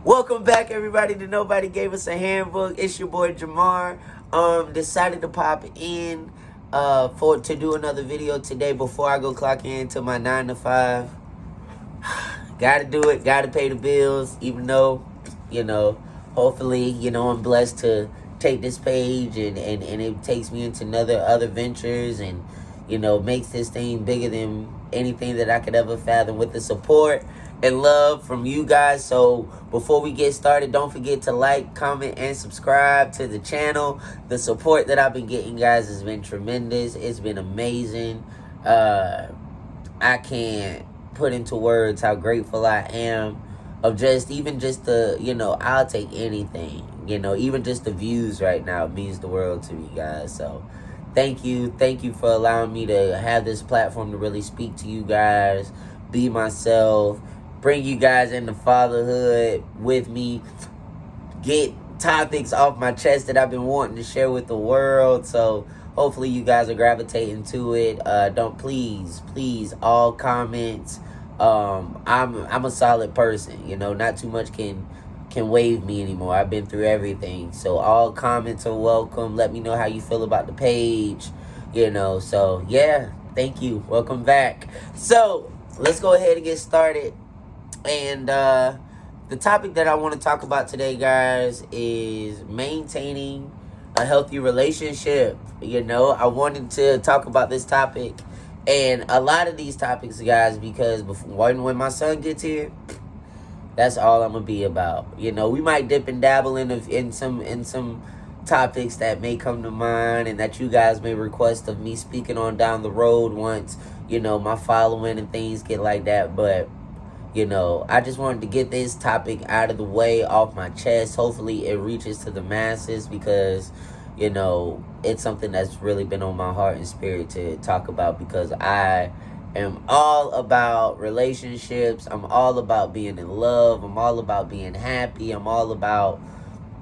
Welcome back, everybody, to Nobody Gave Us a Handbook. It's your boy Jamar. Decided to pop in to do another video today before I go clock in to my 9 to 5. Gotta do it, gotta pay the bills, even though, hopefully, I'm blessed to take this page and it takes me into other ventures and, makes this thing bigger than anything that I could ever fathom with the support and love from you guys. So before we get started, don't forget to like, comment, and subscribe to the channel. The support that I've been getting, guys, has been tremendous. It's been amazing. I can't put into words how grateful I am of even just the, I'll take anything. Even just the views right now means the world to me, guys. So thank you for allowing me to have this platform to really speak to you guys, be myself, bring you guys into fatherhood with me, get topics off my chest that I've been wanting to share with the world. So hopefully you guys are gravitating to it. Don't please all comments. I'm a solid person, not too much can wave me anymore. I've been through everything. So all comments are welcome. Let me know how you feel about the page, so yeah, thank you. Welcome back. So let's go ahead and get started. And the topic that I want to talk about today, guys, is maintaining a healthy relationship. I wanted to talk about this topic and a lot of these topics, guys, because when my son gets here, that's all I'm gonna be about. We might dip and dabble in some topics that may come to mind and that you guys may request of me speaking on down the road once my following and things get like that. But I just wanted to get this topic out of the way, off my chest. Hopefully it reaches to the masses because, it's something that's really been on my heart and spirit to talk about, because I am all about relationships. I'm all about being in love. I'm all about being happy. I'm all about,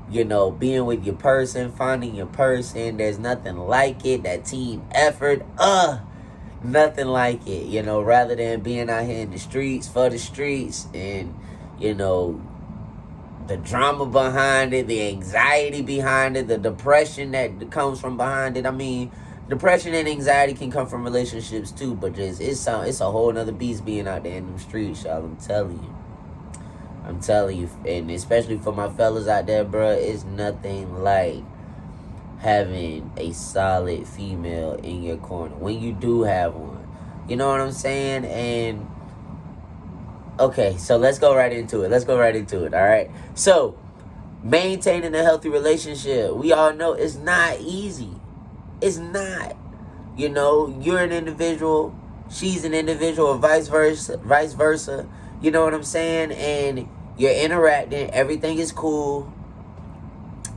being with your person, finding your person. There's nothing like it. That team effort, nothing like it, rather than being out here in the streets for the streets and, the drama behind it, the anxiety behind it, the depression that comes from behind it. I mean, depression and anxiety can come from relationships too, but it's a whole nother beast being out there in them streets, y'all. I'm telling you, and especially for my fellas out there, bruh, it's nothing like having a solid female in your corner when you do have one. You know what I'm saying? And okay, so let's go right into it. All right. So maintaining a healthy relationship, we all know it's not easy. It's not. You're an individual, she's an individual, or vice versa. You know what I'm saying? And you're interacting, everything is cool.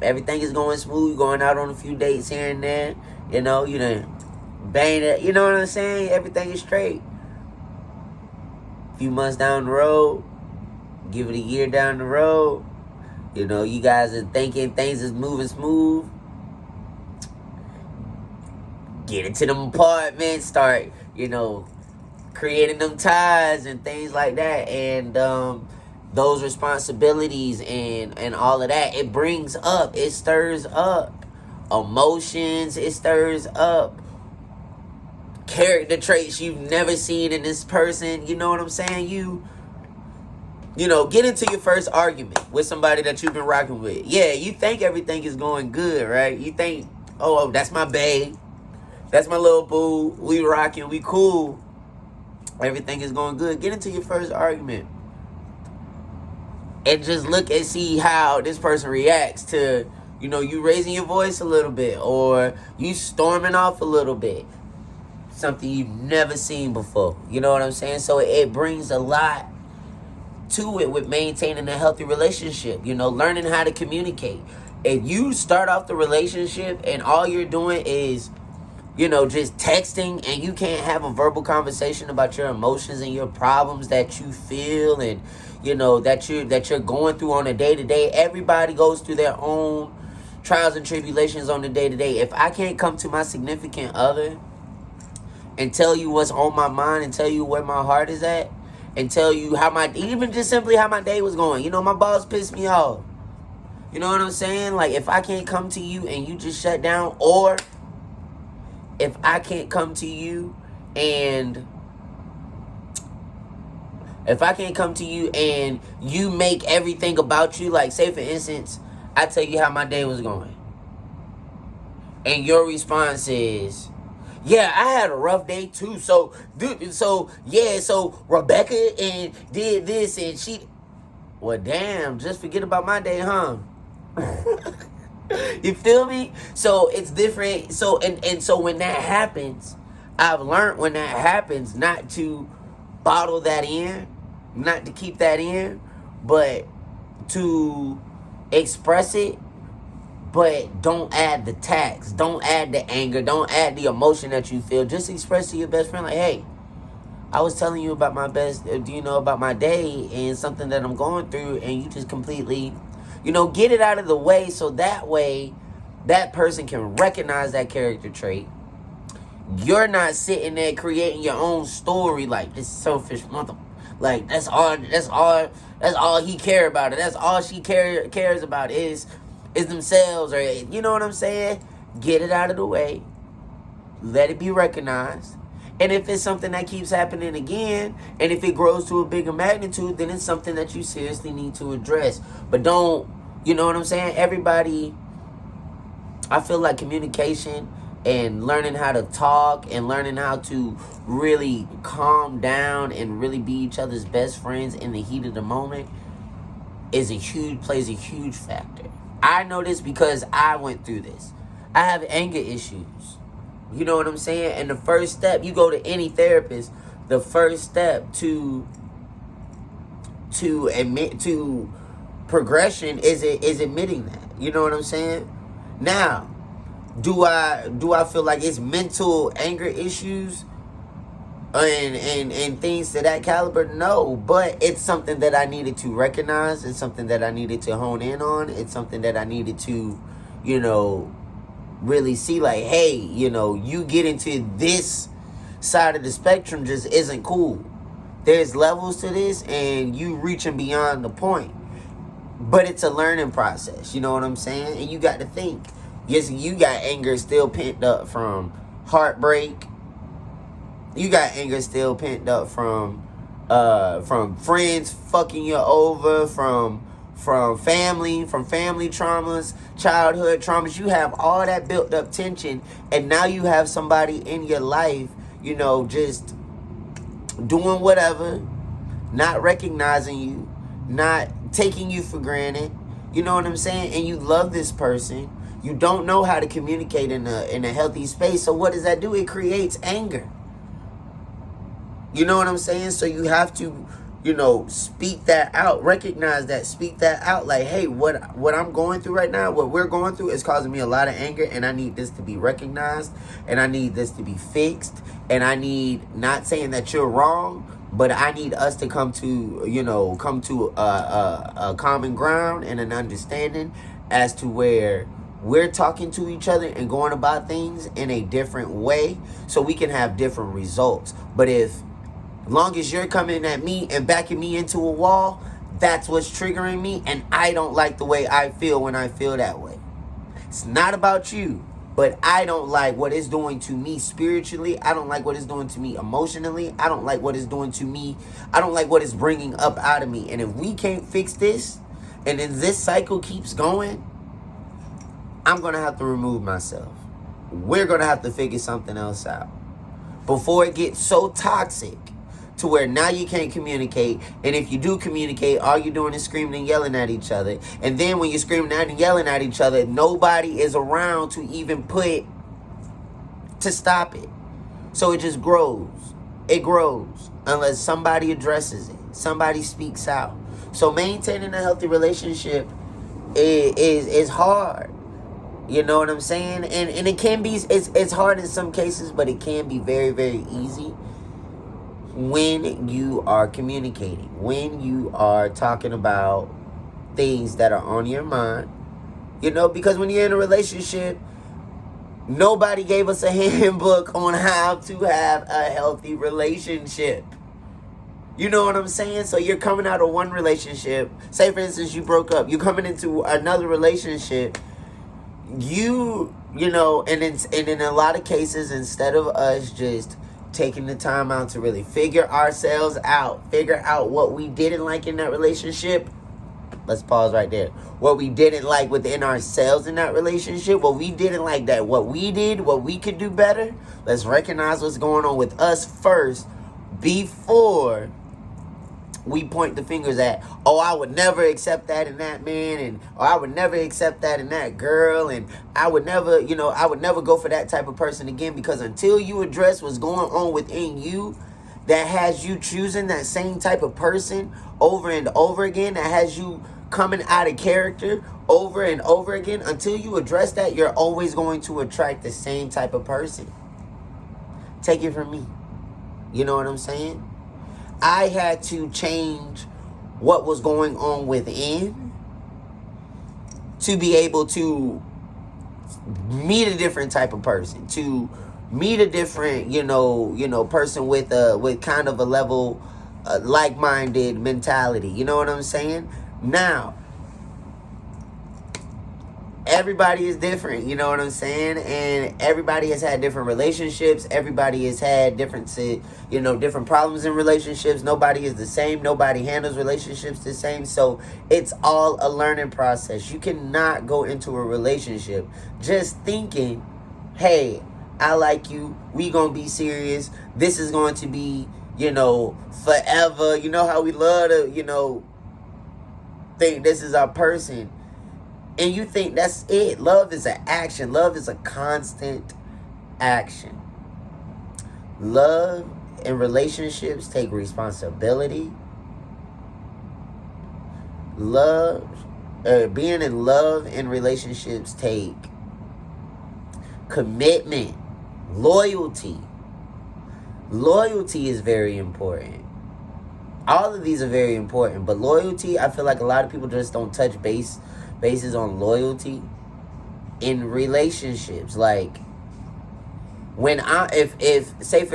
Everything is going smooth. You're going out on a few dates here and there. You done bang it. You know what I'm saying? Everything is straight. A few months down the road, give it a year down the road, you guys are thinking things is moving smooth. Get into them apartments, start, creating them ties and things like that. And those responsibilities and all of that, it stirs up emotions, it stirs up character traits you've never seen in this person. You know what I'm saying? You get into your first argument with somebody that you've been rocking with. Yeah, you think everything is going good, right? You think, oh, that's my babe, that's my little boo, we rocking, we cool, everything is going good. Get into your first argument and just look and see how this person reacts to, you raising your voice a little bit or you storming off a little bit. Something you've never seen before. You know what I'm saying? So it brings a lot to it with maintaining a healthy relationship. Learning how to communicate. If you start off the relationship and all you're doing is, just texting, and you can't have a verbal conversation about your emotions and your problems that you feel and, that you're going through on a day-to-day. Everybody goes through their own trials and tribulations on the day-to-day. If I can't come to my significant other and tell you what's on my mind and tell you where my heart is at and tell you even just simply how my day was going. You know, my boss pissed me off. You know what I'm saying? Like, if I can't come to you and you just shut down, or if I can't come to you and you make everything about you, like, say for instance, I tell you how my day was going, and your response is, yeah, I had a rough day too. So Rebecca and did this and she, well, damn, just forget about my day, huh? You feel me? So it's different. So and so when that happens, I've learned when that happens not to bottle that in, not to keep that in, but to express it. But don't add the tax. Don't add the anger. Don't add the emotion that you feel. Just express to your best friend, like, hey, I was telling you about about my day and something that I'm going through, and you just completely, get it out of the way, so that way that person can recognize that character trait. You're not sitting there creating your own story like, this selfish mother. Like, that's all he care about. That's all she cares about is themselves, or you know what I'm saying? Get it out of the way. Let it be recognized. And if it's something that keeps happening again, and if it grows to a bigger magnitude, then it's something that you seriously need to address. But don't, you know what I'm saying? Everybody, I feel like communication and learning how to talk and learning how to really calm down and really be each other's best friends in the heat of the moment plays a huge factor. I know this because I went through this. I have anger issues. You know what I'm saying? And the first step, you go to any therapist, the first step to admit to progression is admitting that. You know what I'm saying? Now, do I feel like it's mental anger issues and things to that caliber? No, but it's something that I needed to recognize. It's something that I needed to hone in on. It's something that I needed to, really see, like, hey, you get into this side of the spectrum just isn't cool. There's levels to this, and you reaching beyond the point. But it's a learning process, you know what I'm saying? And you got to think. Yes, you got anger still pent up from heartbreak. You got anger still pent up from friends fucking you over, from family traumas, childhood traumas. You have all that built up tension, and now you have somebody in your life, just doing whatever, not recognizing you, not taking you for granted. You know what I'm saying? And you love this person. You don't know how to communicate in a healthy space. So what does that do? It creates anger. You know what I'm saying? So you have to, speak that out, recognize that, speak that out. Like, hey, what I'm going through right now, what we're going through is causing me a lot of anger, and I need this to be recognized, and I need this to be fixed, and I need, not saying that you're wrong, but I need us to come to a common ground and an understanding as to where we're talking to each other and going about things in a different way so we can have different results. But as long as you're coming at me and backing me into a wall, that's what's triggering me, and I don't like the way I feel when I feel that way. It's not about you, but I don't like what it's doing to me spiritually. I don't like what it's doing to me emotionally. I don't like what it's doing to me. I don't like what it's bringing up out of me. And if we can't fix this, and then this cycle keeps going, I'm going to have to remove myself. We're going to have to figure something else out before it gets so toxic to where now you can't communicate. And if you do communicate, all you're doing is screaming and yelling at each other. And then when you're screaming and yelling at each other, nobody is around to even to stop it. So it just grows. It grows unless somebody addresses it. Somebody speaks out. So maintaining a healthy relationship is hard. You know what I'm saying? And it can be, it's hard in some cases, but it can be very, very easy when you are communicating, when you are talking about things that are on your mind. Because when you're in a relationship, nobody gave us a handbook on how to have a healthy relationship. You know what I'm saying? So you're coming out of one relationship. Say, for instance, you broke up. You're coming into another relationship. You know, and in a lot of cases, instead of us just taking the time out to really figure ourselves out, figure out what we didn't like in that relationship. Let's pause right there. What we didn't like within ourselves in that relationship, what we didn't like that, what we did, what we could do better. Let's recognize what's going on with us first before we point the fingers at, oh, I would never accept that in that man, and or I would never accept that in that girl, and I would never, I would never go for that type of person again, because until you address what's going on within you that has you choosing that same type of person over and over again, that has you coming out of character over and over again, until you address that, you're always going to attract the same type of person. Take it from me. You know what I'm saying? I had to change what was going on within to be able to meet a different type of person, to meet a different, person with kind of a level, like-minded mentality. You know what I'm saying? Now, everybody is different, you know what I'm saying? And everybody has had different relationships. Everybody has had different problems in relationships. Nobody is the same. Nobody handles relationships the same. So it's all a learning process. You cannot go into a relationship just thinking, hey, I like you. We gonna be serious. This is going to be, forever. You know how we love to, think this is our person. And you think that's it. Love is an action. Love is a constant action. Love and relationships take responsibility. Being in love and relationships take commitment, loyalty. Loyalty is very important. All of these are very important, but loyalty, I feel like a lot of people just don't touch bases on loyalty in relationships. Like, when let's say for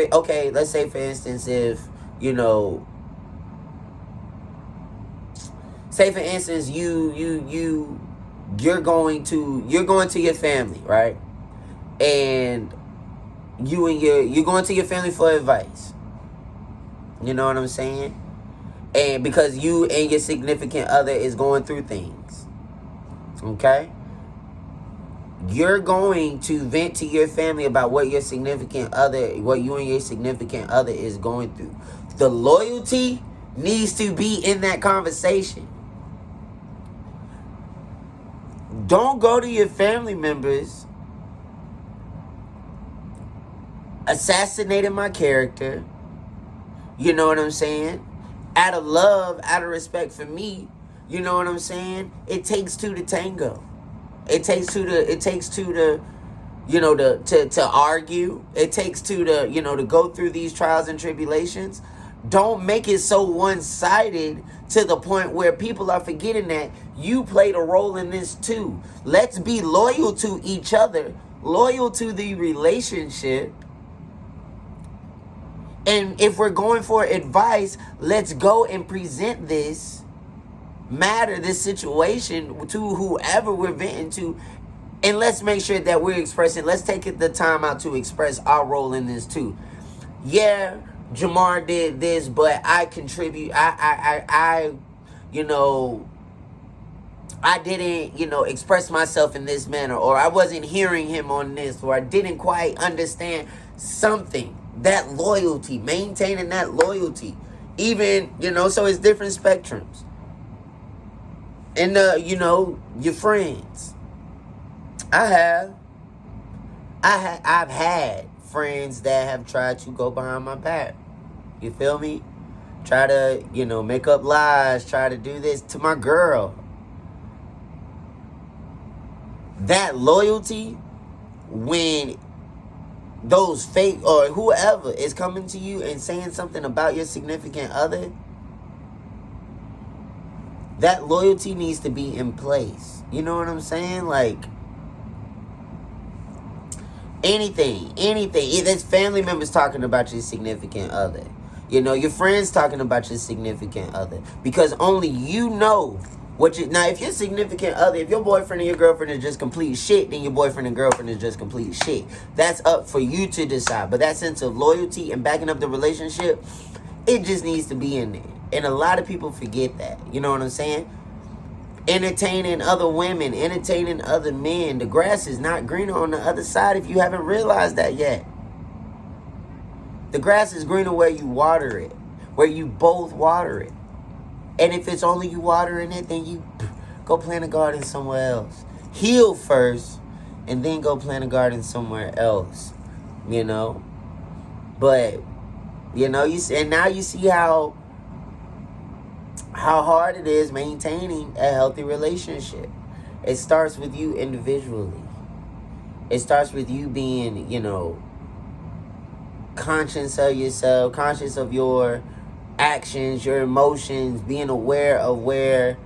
instance, you're going to your family, right? And you're going to your family for advice. You know what I'm saying? And because you and your significant other is going through things. Okay? You're going to vent to your family about what you and your significant other is going through. The loyalty needs to be in that conversation. Don't go to your family members assassinating my character. You know what I'm saying? Out of love, out of respect for me. You know what I'm saying? It takes two to tango. It takes two to argue. It takes two to go through these trials and tribulations. Don't make it so one-sided to the point where people are forgetting that you played a role in this too. Let's be loyal to each other, loyal to the relationship. And if we're going for advice, let's go and present this situation to whoever we're venting to. And let's make sure that we're expressing, let's take the time out to express our role in this too. Yeah, Jamar did this, but I contribute. I didn't, express myself in this manner, or I wasn't hearing him on this, or I didn't quite understand something. That loyalty, maintaining that loyalty, even, so it's different spectrums. And, your friends. I've had friends that have tried to go behind my back. You feel me? Try to, make up lies, try to do this to my girl. That loyalty, when those fake or whoever is coming to you and saying something about your significant other, that loyalty needs to be in place. You know what I'm saying? Like, anything. If it's family members talking about your significant other, You know, your friends talking about your significant other. Because only you know what you... Now, if your significant other, if your boyfriend and your girlfriend is just complete shit, then your boyfriend and girlfriend is just complete shit. That's up for you to decide. But that sense of loyalty and backing up the relationship, it just needs to be in there. And a lot of people forget that. You know what I'm saying? Entertaining other women, entertaining other men. The grass is not greener on the other side if you haven't realized that yet. The grass is greener where you water it, where you both water it. And if it's only you watering it, then you go plant a garden somewhere else. Heal first, and then go plant a garden somewhere else. You know? But, you know, and now you see how hard it is maintaining a healthy relationship. It starts with you individually. It starts with you being, you know, conscious of yourself, conscious of your actions, your emotions, being aware of where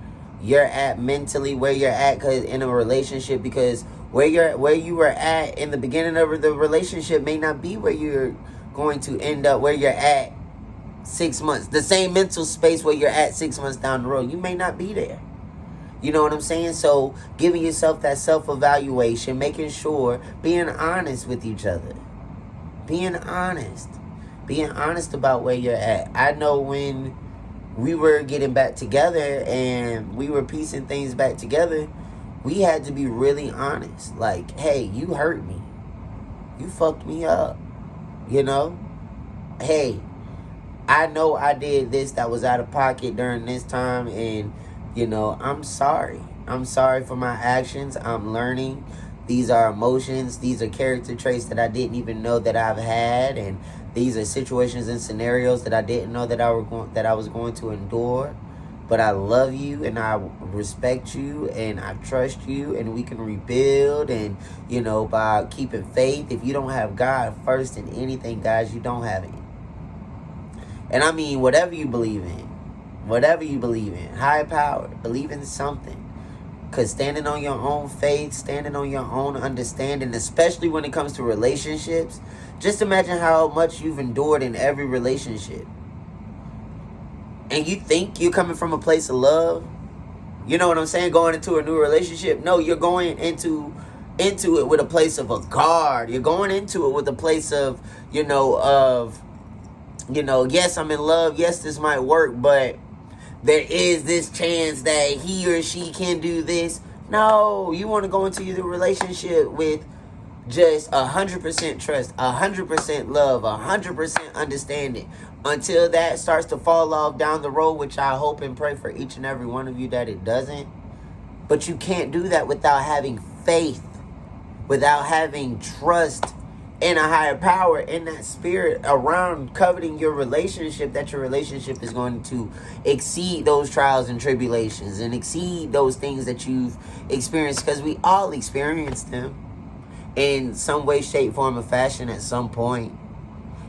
you're at mentally, where you're at in a relationship, because where you were at in the beginning of the relationship may not be where you're going to end up, where you're at 6 months. The same mental space where you're at 6 months down the road, you may not be there. You know what I'm saying? So giving yourself that self-evaluation, making sure, being honest with each other. Being honest about where you're at. I know when we were getting back together and we were piecing things back together, we had to be really honest. Like, hey, you hurt me. You fucked me up. You know? Hey, I know I did this that was out of pocket during this time, and, you know, I'm sorry. I'm sorry for my actions. I'm learning. These are emotions. These are character traits that I didn't even know that I've had, and these are situations and scenarios that I didn't know that I was going to endure. But I love you, and I respect you, and I trust you, and we can rebuild. And, you know, by keeping faith, if you don't have God first in anything, guys, you don't have it. And I mean, whatever you believe in, higher power, believe in something. Because standing on your own faith, standing on your own understanding, especially when it comes to relationships, just imagine how much you've endured in every relationship. And you think you're coming from a place of love? You know what I'm saying? Going into a new relationship? No, you're going into it with a place of a guard. You're going into it with a place of, yes, I'm in love. Yes, this might work, but there is this chance that he or she can do this. No, you want to go into your relationship with just 100% trust, 100% love, 100% understanding. Until that starts to fall off down the road, which I hope and pray for each and every one of you that it doesn't. But you can't do that without having faith, without having trust in a higher power, in that spirit around coveting your relationship, that your relationship is going to exceed those trials and tribulations and exceed those things that you've experienced, because we all experience them in some way, shape, form, or fashion at some point.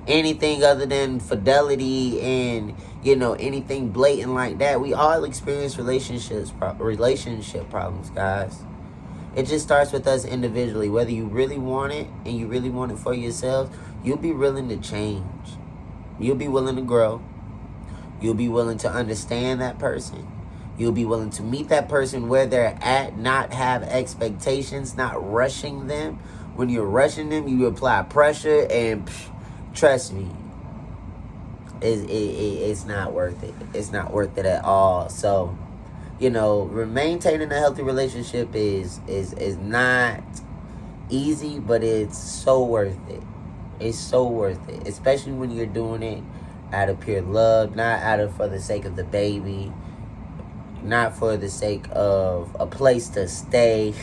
Anything other than fidelity and, anything blatant like that, we all experience relationship problems, guys. It just starts with us individually. Whether you really want it and you really want it for yourself, you'll be willing to change. You'll be willing to grow. You'll be willing to understand that person. You'll be willing to meet that person where they're at, not have expectations, not rushing them. When you're rushing them, you apply pressure, and trust me, it's not worth it. It's not worth it at all. So, maintaining a healthy relationship is not easy, but it's so worth it. It's so worth it, especially when you're doing it out of pure love, not for the sake of the baby, not for the sake of a place to stay,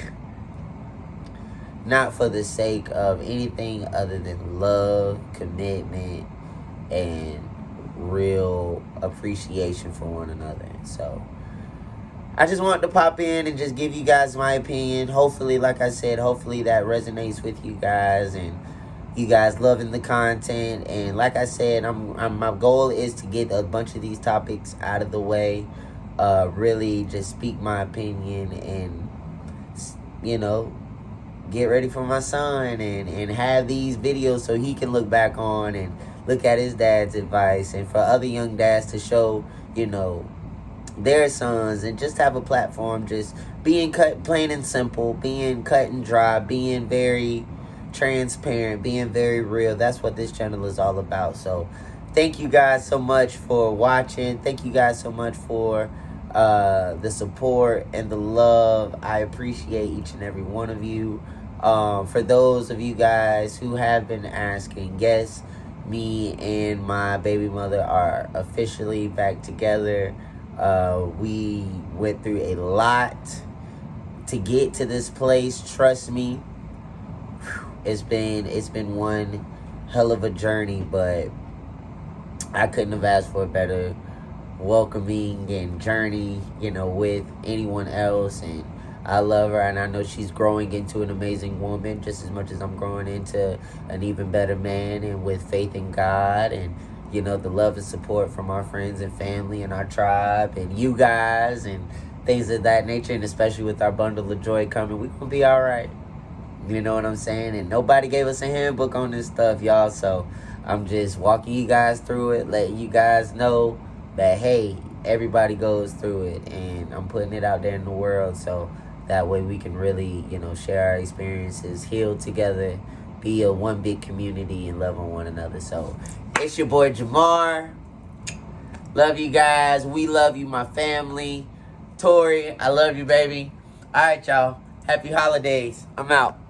not for the sake of anything other than love, commitment, and real appreciation for one another. So I just wanted to pop in and just give you guys my opinion. Hopefully, like I said, hopefully that resonates with you guys and you guys loving the content. And like I said, my goal is to get a bunch of these topics out of the way. Really just speak my opinion and, get ready for my son and have these videos so he can look back on and look at his dad's advice, and for other young dads to show, you know, their sons, and just have a platform, just being cut plain and simple, being cut and dry, being very transparent, being very real. That's what this channel is all about. So thank you guys so much for watching. Thank you guys so much for the support and the love. I appreciate each and every one of you. For those of you guys who have been asking, yes, me and my baby mother are officially back together. We went through a lot to get to this place. Trust me, it's been one hell of a journey, but I couldn't have asked for a better welcoming and journey, you know, with anyone else. And I love her, and I know she's growing into an amazing woman just as much as I'm growing into an even better man, and with faith in God, and, you know, the love and support from our friends and family and our tribe and you guys and things of that nature, and especially with our bundle of joy coming, we gonna be all right. You know what I'm saying? And nobody gave us a handbook on this stuff, y'all, so I'm just walking you guys through it, letting you guys know that, hey, everybody goes through it, and I'm putting it out there in the world so that way we can really, you know, share our experiences, heal together, be a one big community, and love on one another. So it's your boy Jamar. Love you guys. We love you, my family. Tori, I love you, baby. All right, y'all. Happy holidays. I'm out.